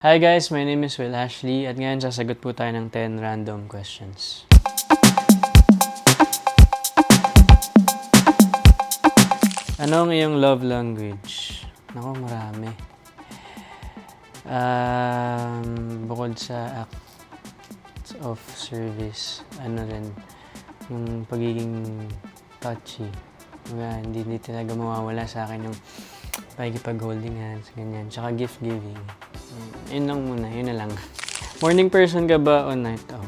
Hi guys, my name is Will Ashley at ngayon sasagot po tayo ng 10 random questions. Ano ang iyong love language? Naku, marami. Bukod sa acts of service, ano rin, yung pagiging touchy. Hindi talaga mawawala sa akin yung pakikipag-holding hands, ganyan. Tsaka gift giving. Yun lang muna, yun na lang. Morning person ka ba o night owl?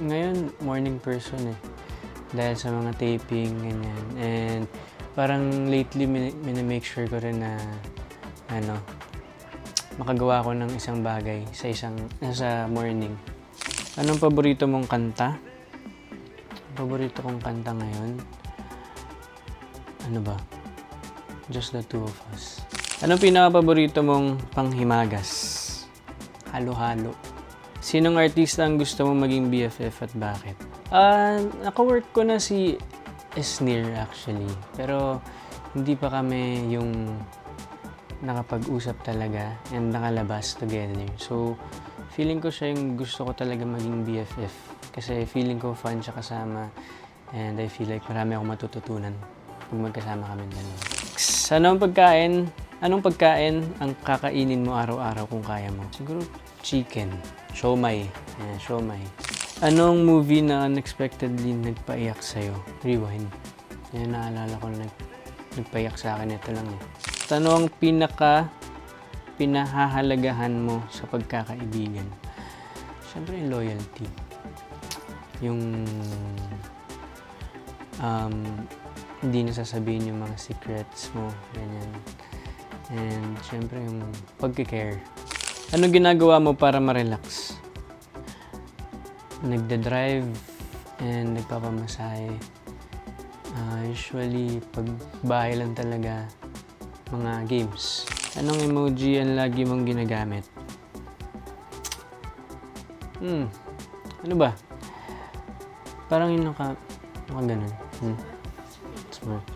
Ngayon, morning person eh. Dahil sa mga taping, ganyan. And parang lately, minamake sure ko rin na, makagawa ko ng isang bagay sa morning. Anong paborito mong kanta? Paborito kong kanta ngayon? Ano ba? Just the two of us. Anong pinaka-paborito mong panghimagas? Halo-halo. Sinong artista ang gusto mong maging BFF at bakit? Naka-work ko na si Esnir actually. Pero hindi pa kami yung nakapag-usap talaga and nakalabas together. So, feeling ko siya yung gusto ko talaga maging BFF. Kasi feeling ko fun siya kasama and I feel like marami akong matututunan pag magkasama kami dalawa. Anong pagkain ang kakainin mo araw-araw kung kaya mo? Siguro chicken. Siomai. Siomai. Anong movie na unexpectedly nagpaiyak sa'yo? Rewind. Yan, naalala ko na nagpaiyak sa akin. Ito lang eh. Ano ang pinahahalagahan mo sa pagkakaibigan? Siyempre yung loyalty. Yung hindi nasasabihin yung mga secrets mo, ganyan. And syempre yung pagkikare. Ano ginagawa mo para ma-relax? Nagda-drive and nagpapamasahe. Usually, pag bahay lang talaga, mga games. Anong emoji ang lagi mong ginagamit? Ano ba? Parang yun naka ganun. Smart.